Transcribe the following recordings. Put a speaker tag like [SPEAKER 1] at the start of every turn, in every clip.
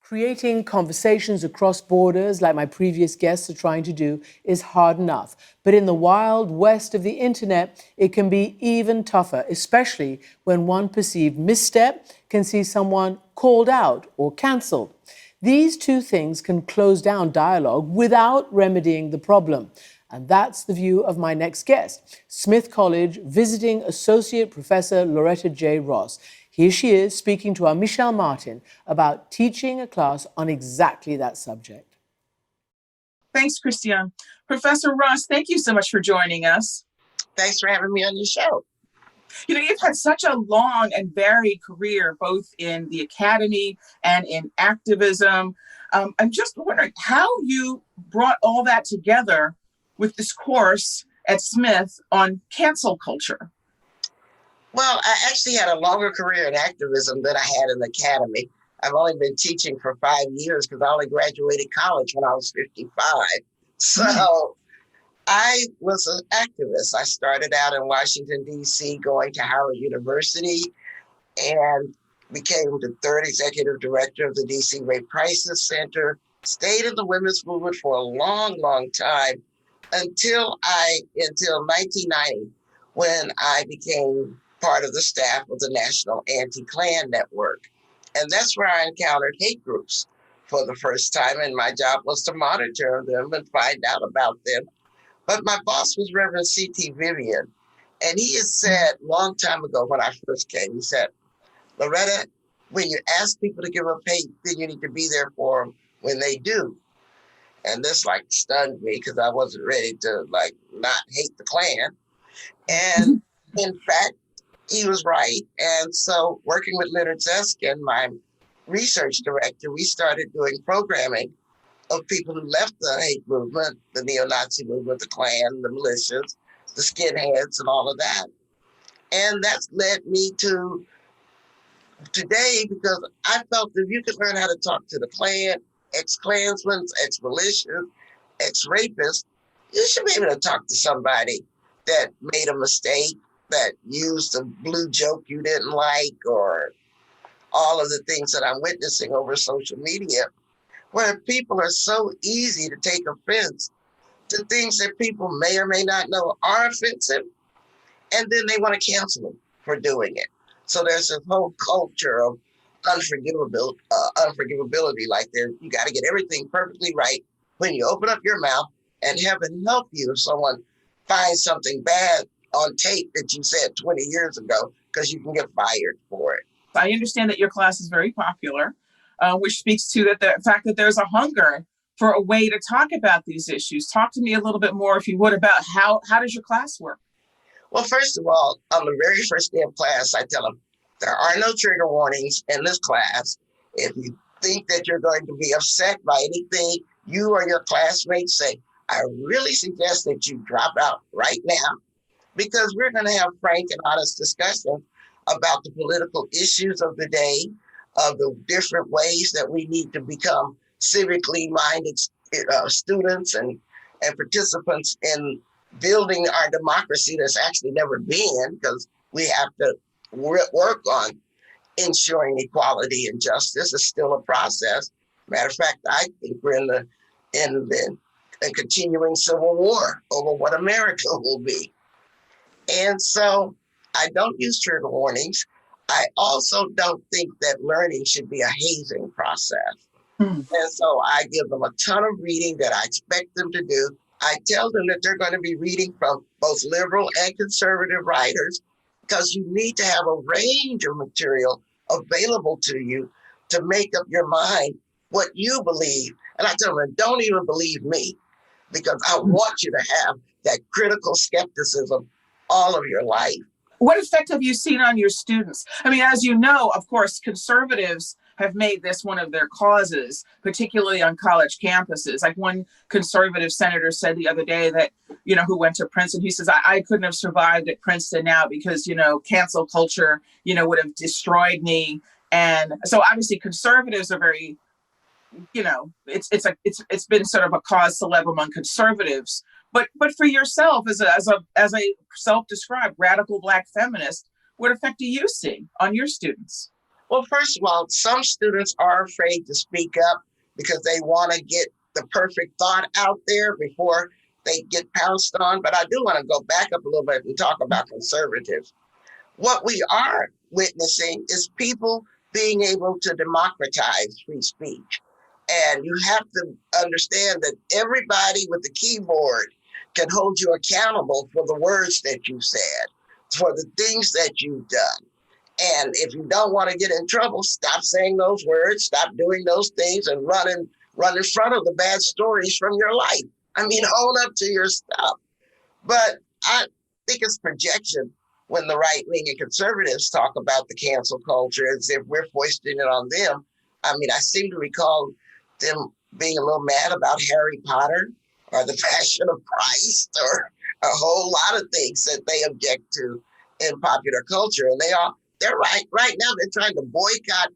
[SPEAKER 1] Creating conversations across borders, like my previous guests are trying to do, is hard enough. But in the wild west of the internet, it can be even tougher, especially when one perceived misstep can see someone called out or cancelled. These two things can close down dialogue without remedying the problem. And that's the view of my next guest, Smith College visiting Associate Professor Loretta J. Ross. Here she is speaking to our Michel Martin about teaching a class on exactly that subject.
[SPEAKER 2] Thanks, Christiane. Professor Ross, thank you so much for joining us.
[SPEAKER 3] Thanks for having me on your show.
[SPEAKER 2] You know, you've had such a long and varied career, both in the academy and in activism. I'm just wondering how you brought all that together with this course at Smith on cancel culture.
[SPEAKER 3] Well, I actually had a longer career in activism than I had in the academy. I've only been teaching for 5 years because I only graduated college when I was 55. So I was an activist. I started out in Washington, D.C., going to Howard University and became the third executive director of the D.C. Rape Crisis Center, stayed in the women's movement for a long, long time until 1990, when I became part of the staff of the National Anti-Klan Network. And that's where I encountered hate groups for the first time. And my job was to monitor them and find out about them. But my boss was Reverend C.T. Vivian. And he has said a long time ago when I first came, he said, Loretta, when you ask people to give up hate, then you need to be there for them when they do. And this stunned me because I wasn't ready to not hate the Klan. And in fact, he was right. And so working with Leonard Zeskin, my research director, we started doing programming of people who left the hate movement, the neo-Nazi movement, the Klan, the militias, the skinheads, and all of that. And that's led me to today, because I felt that if you could learn how to talk to the Klan, ex-Klansmen, ex-militias, ex-rapists, you should be able to talk to somebody that made a mistake, that used a blue joke you didn't like, or all of the things that I'm witnessing over social media, where people are so easy to take offense to things that people may or may not know are offensive, and then they want to cancel them for doing it. So there's this whole culture of unforgivability, you got to get everything perfectly right when you open up your mouth, and heaven help you if someone finds something bad on tape that you said 20 years ago, because you can get fired for it.
[SPEAKER 2] I understand that your class is very popular, which speaks to the fact that there's a hunger for a way to talk about these issues. Talk to me a little bit more, if you would, about how does your class work?
[SPEAKER 3] Well, first of all, on the very first day of class, I tell them there are no trigger warnings in this class. If you think that you're going to be upset by anything you or your classmates say, I really suggest that you drop out right now, because we're going to have frank and honest discussion about the political issues of the day, of the different ways that we need to become civically minded students and participants in building our democracy that's actually never been, because we have to work on ensuring equality and justice. Is still a process. Matter of fact, I think we're in a continuing civil war over what America will be. And so I don't use trigger warnings. I also don't think that learning should be a hazing process. And so I give them a ton of reading that I expect them to do. I tell them that they're going to be reading from both liberal and conservative writers, because you need to have a range of material available to you to make up your mind what you believe. And I tell them, don't even believe me, because I want you to have that critical skepticism all of your life.
[SPEAKER 2] What effect have you seen on your students? I mean, as you know, of course, conservatives have made this one of their causes, particularly on college campuses. Like one conservative senator said the other day that, who went to Princeton, he says, I couldn't have survived at Princeton now because, cancel culture, would have destroyed me. And so obviously conservatives are very, it's been sort of a cause célèbre among conservatives. But for yourself, as a self-described radical Black feminist, what effect do you see on your students?
[SPEAKER 3] Well, first of all, some students are afraid to speak up because they want to get the perfect thought out there before they get pounced on. But I do want to go back up a little bit and talk about conservatives. What we are witnessing is people being able to democratize free speech. And you have to understand that everybody with the keyboard can hold you accountable for the words that you said, for the things that you've done. And if you don't want to get in trouble, stop saying those words, stop doing those things, and run in front of the bad stories from your life. I mean, own up to your stuff. But I think it's projection when the right wing and conservatives talk about the cancel culture as if we're foisting it on them. I mean, I seem to recall them being a little mad about Harry Potter or the Passion of Christ or a whole lot of things that they object to in popular culture. And they're right now they're trying to boycott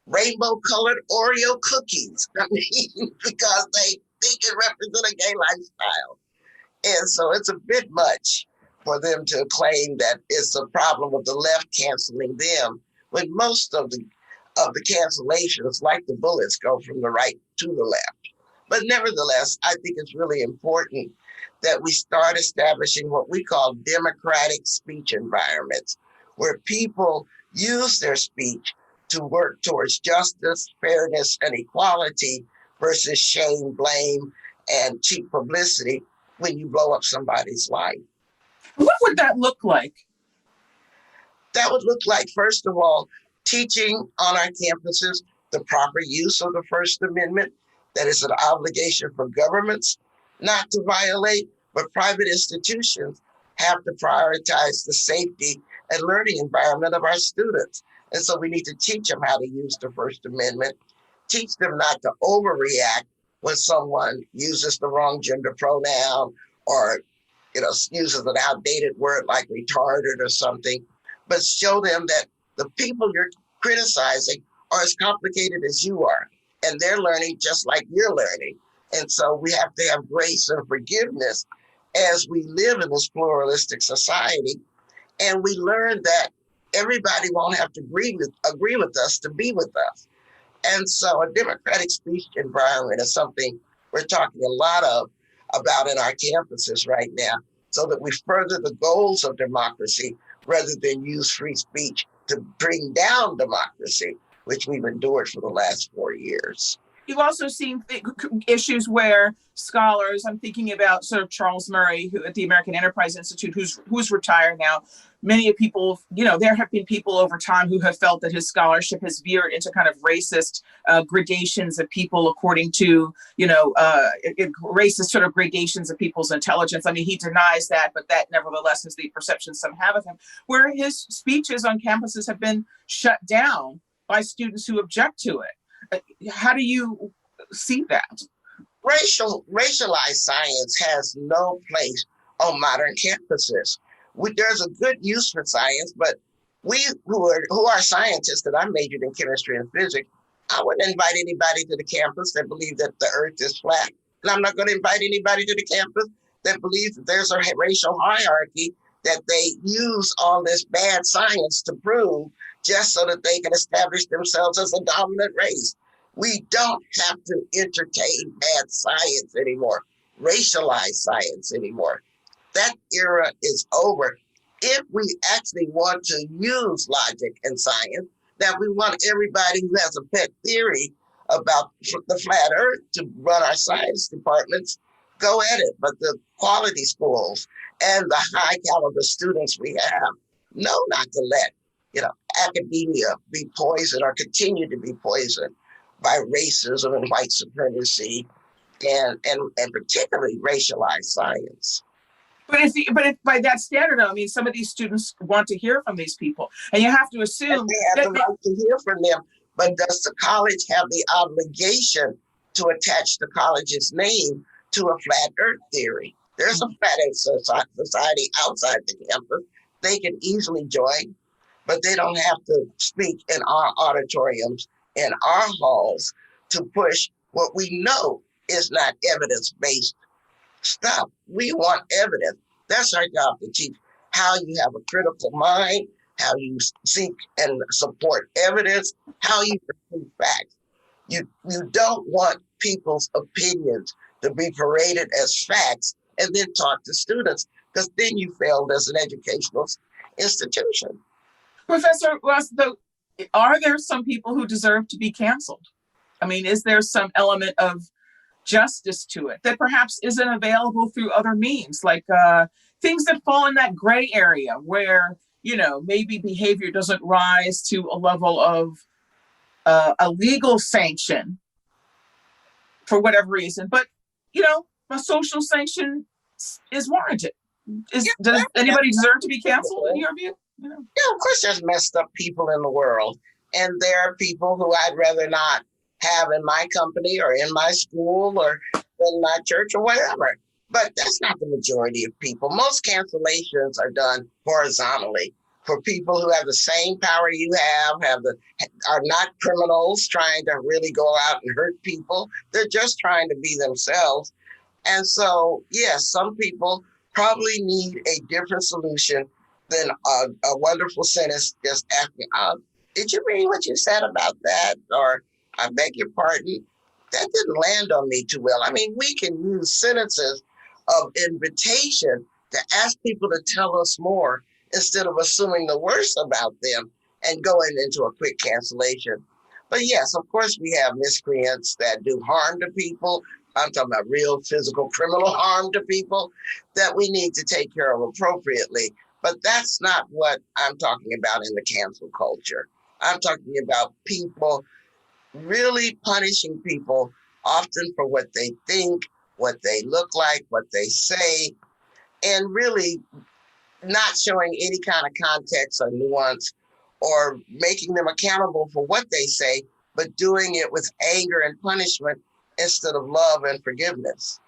[SPEAKER 3] rainbow colored Oreo cookies. I mean, because they think it represents a gay lifestyle. And so it's a bit much for them to claim that it's a problem with the left canceling them when most of the cancellations, like the bullets, go from the right to the left. But nevertheless, I think it's really important that we start establishing what we call democratic speech environments, where people use their speech to work towards justice, fairness, and equality versus shame, blame, and cheap publicity when you blow up somebody's life.
[SPEAKER 2] What would that look like?
[SPEAKER 3] That would look like, first of all, teaching on our campuses the proper use of the First Amendment. That is an obligation for governments not to violate, but private institutions have to prioritize the safety and learning environment of our students. And so we need to teach them how to use the First Amendment, teach them not to overreact when someone uses the wrong gender pronoun or uses an outdated word like retarded or something, but show them that the people you're criticizing are as complicated as you are, and they're learning just like you're learning. And so we have to have grace and forgiveness as we live in this pluralistic society, and we learn that everybody won't have to agree with us to be with us. And so a democratic speech environment is something we're talking a lot about in our campuses right now, so that we further the goals of democracy rather than use free speech to bring down democracy, which we've endured for the last 4 years.
[SPEAKER 2] You've also seen issues where scholars, I'm thinking about sort of Charles Murray, who at the American Enterprise Institute, who's retired now. Many of people, there have been people over time who have felt that his scholarship has veered into kind of racist gradations of people according to, racist sort of gradations of people's intelligence. I mean, he denies that, but that nevertheless is the perception some have of him, where his speeches on campuses have been shut down by students who object to it. How do you see that?
[SPEAKER 3] Racialized science has no place on modern campuses. There's a good use for science, but we who are scientists, and I majored in chemistry and physics, I wouldn't invite anybody to the campus that believes that the earth is flat. And I'm not going to invite anybody to the campus that believes that there's a racial hierarchy that they use all this bad science to prove just so that they can establish themselves as a dominant race. We don't have to entertain bad science anymore, racialized science anymore. That era is over. If we actually want to use logic and science, that we want everybody who has a pet theory about the flat earth to run our science departments, go at it. But the quality schools and the high caliber students we have know not to let academia be poisoned or continue to be poisoned by racism and white supremacy and particularly racialized science.
[SPEAKER 2] But if by that standard, I mean, some of these students want to hear from these people, and you have to assume
[SPEAKER 3] they have the right to hear from them. But does the college have the obligation to attach the college's name to a flat earth theory? There's a flat earth society outside the campus. They can easily join, but they don't have to speak in our auditoriums, in our halls, to push what we know is not evidence-based stuff. We want evidence. That's our job, to teach how you have a critical mind, how you seek and support evidence, how you prove facts. You don't want people's opinions to be paraded as facts and then taught to students, because then you failed as an educational institution.
[SPEAKER 2] Professor Ross, though, are there some people who deserve to be canceled? I mean, is there some element of justice to it that perhaps isn't available through other means, like things that fall in that gray area where, maybe behavior doesn't rise to a level of a legal sanction for whatever reason, but, a social sanction is warranted. Does anybody deserve to be canceled in your view?
[SPEAKER 3] Yeah, of course there's messed up people in the world. And there are people who I'd rather not have in my company or in my school or in my church or whatever. But that's not the majority of people. Most cancellations are done horizontally for people who have the same power you are not criminals trying to really go out and hurt people. They're just trying to be themselves. And so, yes, some people probably need a different solution than a wonderful sentence just asking, did you mean what you said about that? Or I beg your pardon. That didn't land on me too well. I mean, we can use sentences of invitation to ask people to tell us more instead of assuming the worst about them and going into a quick cancellation. But yes, of course, we have miscreants that do harm to people. I'm talking about real physical criminal harm to people that we need to take care of appropriately. But that's not what I'm talking about in the cancel culture. I'm talking about people really punishing people often for what they think, what they look like, what they say, and really not showing any kind of context or nuance or making them accountable for what they say, but doing it with anger and punishment instead of love and forgiveness.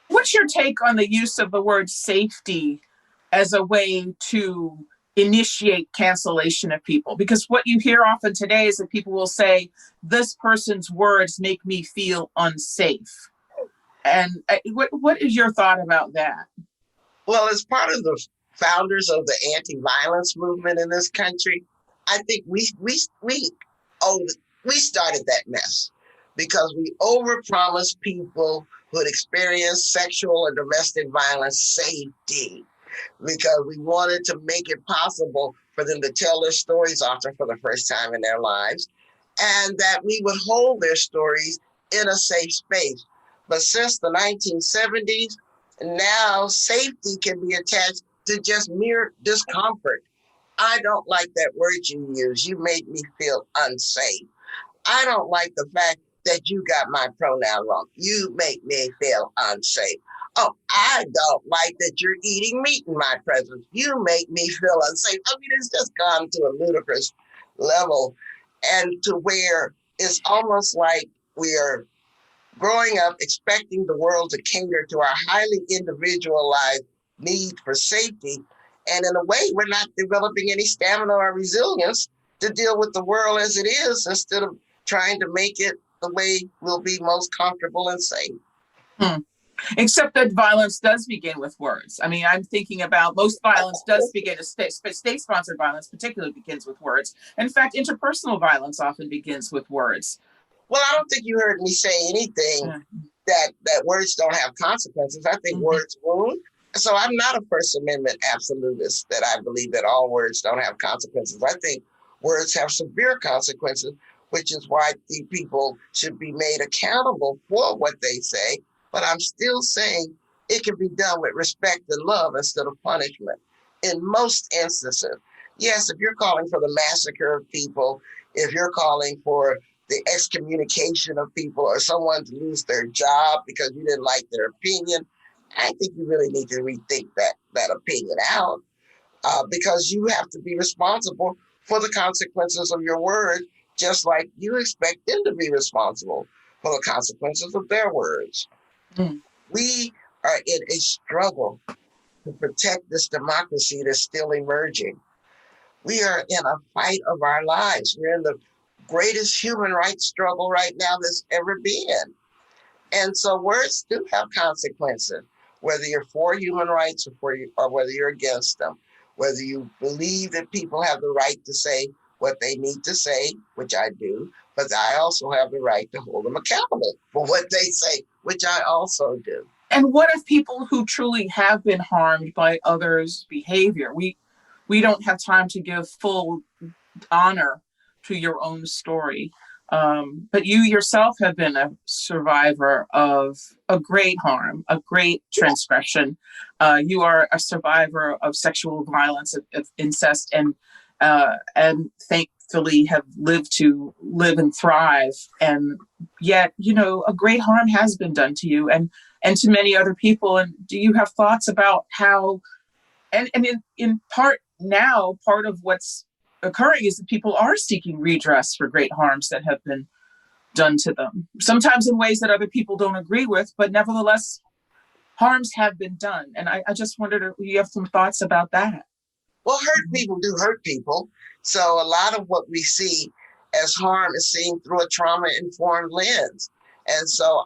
[SPEAKER 2] What's your take on the use of the word safety as a way to initiate cancellation of people? Because what you hear often today is that people will say, this person's words make me feel unsafe. And what is your thought about that?
[SPEAKER 3] Well, as part of the founders of the anti-violence movement in this country, I think we started that mess because we overpromised people who had experienced sexual or domestic violence safety, because we wanted to make it possible for them to tell their stories often for the first time in their lives, and that we would hold their stories in a safe space. But since the 1970s, now safety can be attached to just mere discomfort. I don't like that word you use. You made me feel unsafe. I don't like the fact that you got my pronoun wrong. You make me feel unsafe. Oh, I don't like that you're eating meat in my presence. You make me feel unsafe. I mean, it's just gone to a ludicrous level, and to where it's almost like we're growing up expecting the world to cater to our highly individualized need for safety. And in a way, we're not developing any stamina or resilience to deal with the world as it is, instead of trying to make it the way we'll be most comfortable and safe.
[SPEAKER 2] Except that violence does begin with words. I mean, I'm thinking about most violence does begin, state-sponsored violence particularly begins with words. In fact, interpersonal violence often begins with words.
[SPEAKER 3] Well, I don't think you heard me say anything that words don't have consequences. I think words wound. So I'm not a First Amendment absolutist that I believe that all words don't have consequences. I think words have severe consequences, which is why I think people should be made accountable for what they say. But I'm still saying it can be done with respect and love instead of punishment in most instances. Yes, if you're calling for the massacre of people, if you're calling for the excommunication of people or someone to lose their job because you didn't like their opinion, I think you really need to rethink that opinion out, because you have to be responsible for the consequences of your words, just like you expect them to be responsible for the consequences of their words. We are in a struggle to protect this democracy that's still emerging. We are in a fight of our lives. We're in the greatest human rights struggle right now that's ever been. And so words do have consequences, whether you're for human rights or whether you're against them. whether you believe that people have the right to say what they need to say, which I do, but I also have the right to hold them accountable for what they say, which I also do.
[SPEAKER 2] And what of people who truly have been harmed by others' behavior? We don't have time to give full honor to your own story. But you yourself have been a survivor of a great harm, a great transgression. You are a survivor of sexual violence, of incest, and thankfully have lived to live and thrive. And yet, a great harm has been done to you and to many other people. And do you have thoughts about how, and in part now, part of what's occurring is that people are seeking redress for great harms that have been done to them, sometimes in ways that other people don't agree with, but nevertheless, harms have been done. And I just wondered if you have some thoughts about that.
[SPEAKER 3] Well, hurt people do hurt people. So a lot of what we see as harm is seen through a trauma-informed lens. And so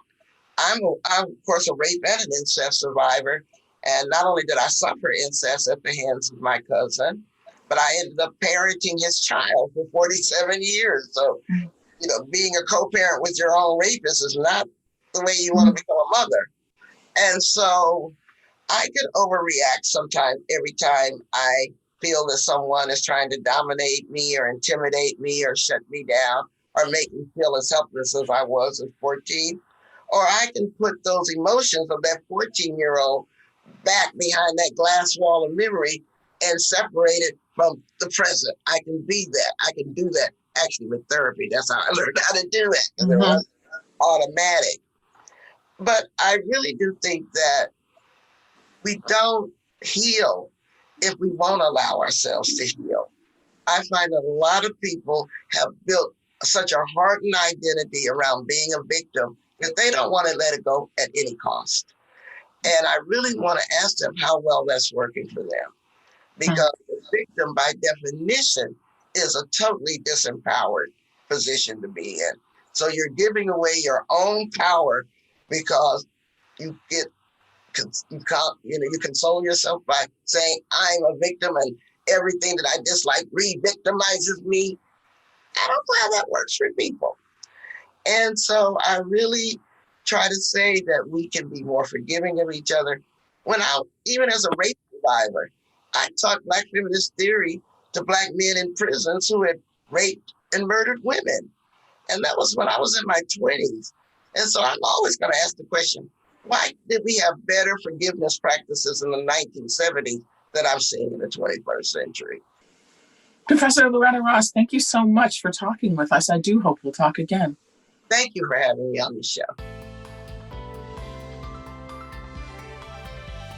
[SPEAKER 3] I'm of course, a rape and an incest survivor. And not only did I suffer incest at the hands of my cousin, but I ended up parenting his child for 47 years. So, being a co-parent with your own rapist is not the way you want to become a mother. And so I could overreact sometimes every time I feel that someone is trying to dominate me or intimidate me or shut me down or make me feel as helpless as I was at 14. Or I can put those emotions of that 14-year-old back behind that glass wall of memory and separate it from the present. I can be that. I can do that. Actually, with therapy, that's how I learned how to do it, because it was automatic. But I really do think that we don't heal if we won't allow ourselves to heal. I find that a lot of people have built such a hardened identity around being a victim that they don't want to let it go at any cost. And I really want to ask them how well that's working for them. Because the victim, by definition, is a totally disempowered position to be in. So you're giving away your own power because you console yourself by saying, I'm a victim and everything that I dislike re-victimizes me. I don't know how that works for people. And so I really try to say that we can be more forgiving of each other. Even as a rape survivor, I taught Black feminist theory to Black men in prisons who had raped and murdered women. And that was when I was in my 20s. And so I'm always going to ask the question, why did we have better forgiveness practices in the 1970s than I'm seeing in the 21st century?
[SPEAKER 2] Professor Loretta Ross, thank you so much for talking with us. I do hope we'll talk again.
[SPEAKER 3] Thank you for having me on the show.